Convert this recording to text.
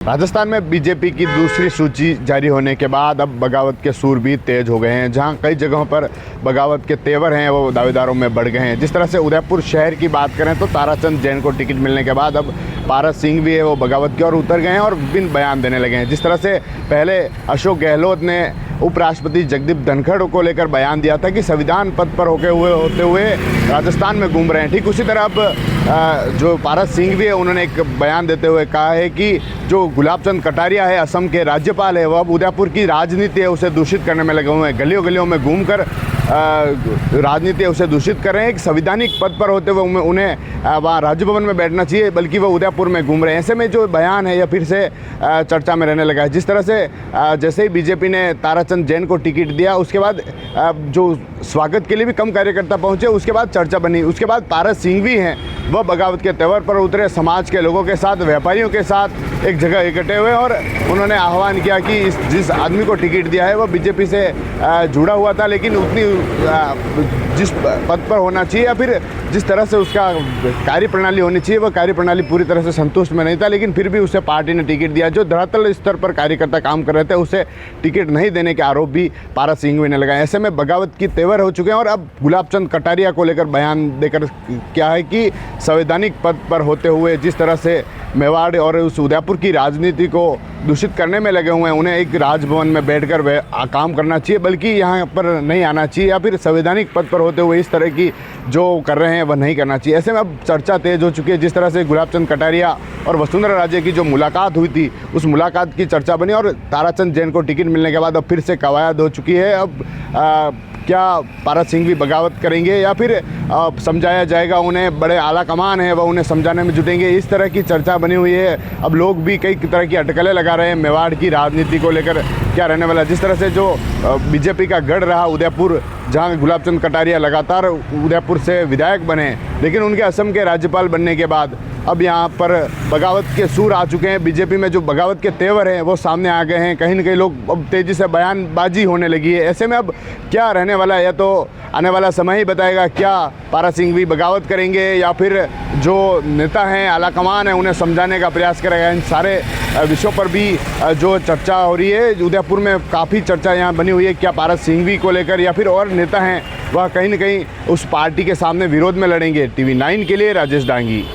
राजस्थान में बीजेपी की दूसरी सूची जारी होने के बाद अब बगावत के सूर भी तेज हो गए हैं। जहां कई जगहों पर बगावत के तेवर हैं वो दावेदारों में बढ़ गए हैं। जिस तरह से उदयपुर शहर की बात करें तो ताराचंद जैन को टिकट मिलने के बाद अब पारस सिंह भी है वो बगावत की ओर उतर गए हैं और विभिन्न बयान देने लगे हैं। जिस तरह से पहले अशोक गहलोत ने उपराष्ट्रपति जगदीप धनखड़ को लेकर बयान दिया था कि संविधान पद पर होते हुए राजस्थान में घूम रहे हैं, ठीक उसी तरह अब जो पारस सिंह भी है उन्होंने एक बयान देते हुए कहा है कि जो गुलाब चंद कटारिया है असम के राज्यपाल है वो अब उदयपुर की राजनीति है उसे दूषित करने में लगे हुए हैं। गलियों गलियों में घूमकर राजनीति उसे दूषित कर रहे हैं। एक संवैधानिक पद पर होते हुए उन्हें वहाँ राजभवन में बैठना चाहिए, बल्कि वो उदयपुर में घूम रहे हैं। ऐसे में जो बयान है यह फिर से चर्चा में रहने लगा है। जिस तरह से जैसे ही बीजेपी ने ताराचंद जैन को टिकट दिया उसके बाद जो स्वागत के लिए भी कम कार्यकर्ता पहुंचे, उसके बाद चर्चा बनी। उसके बाद पारस सिंह भी हैं वह बगावत के तेवर पर उतरे, समाज के लोगों के साथ, व्यापारियों के साथ एक जगह इकट्ठे हुए और उन्होंने आह्वान किया कि जिस आदमी को टिकट दिया है वह बीजेपी से जुड़ा हुआ था, लेकिन उतनी जिस पद पर होना चाहिए या फिर जिस तरह से उसका कार्यप्रणाली होनी चाहिए वह कार्यप्रणाली पूरी तरह से संतुष्ट में नहीं था, लेकिन फिर भी उसे पार्टी ने टिकट दिया। जो धरातल स्तर पर कार्यकर्ता काम कर रहे थे उसे टिकट नहीं देने के आरोप भी पारस सिंह ने लगाए। ऐसे में बगावत की तेवर हो चुके हैं और अब गुलाब चंद कटारिया को लेकर बयान देकर क्या है कि संवैधानिक पद पर होते हुए जिस तरह से मेवाड़ और उस उदयपुर की राजनीति को दूषित करने में लगे हुए हैं, उन्हें एक राजभवन में बैठकर काम करना चाहिए, बल्कि यहाँ पर नहीं आना चाहिए या फिर संवैधानिक पद पर होते हुए इस तरह की जो कर रहे हैं वह नहीं करना चाहिए। ऐसे में अब चर्चा तेज हो चुकी है। जिस तरह से गुलाब चंद कटारिया और वसुंधरा राजे की जो मुलाकात हुई थी उस मुलाकात की चर्चा बनी और ताराचंद जैन को टिकट मिलने के बाद अब फिर से कवायद हो चुकी है। अब क्या पारस सिंह भी बगावत करेंगे या फिर समझाया जाएगा उन्हें, बड़े आला कमान है वह उन्हें समझाने में जुटेंगे, इस तरह की चर्चा बनी हुई है। अब लोग भी कई तरह की अटकलें लगा रहे हैं मेवाड़ की राजनीति को लेकर क्या रहने वाला। जिस तरह से जो बीजेपी का गढ़ रहा उदयपुर, जहां गुलाब चंद कटारिया लगातार उदयपुर से विधायक बने, लेकिन उनके असम के राज्यपाल बनने के बाद अब यहाँ पर बगावत के सूर आ चुके हैं। बीजेपी में जो बगावत के तेवर हैं वो सामने आ गए हैं। कहीं न कहीं लोग अब तेज़ी से बयानबाजी होने लगी है। ऐसे में अब क्या रहने वाला है यह तो आने वाला समय ही बताएगा। क्या पारस सिंह भी बगावत करेंगे या फिर जो नेता हैं, आला कमान है, उन्हें समझाने का प्रयास करेगा। इन सारे विषयों पर भी जो चर्चा हो रही है, उदयपुर में काफ़ी चर्चा यहाँ बनी हुई है। क्या पारस सिंघवी को लेकर या फिर और नेता हैं वह कहीं न कहीं उस पार्टी के सामने विरोध में लड़ेंगे। TV9 के लिए राजेश डांगी।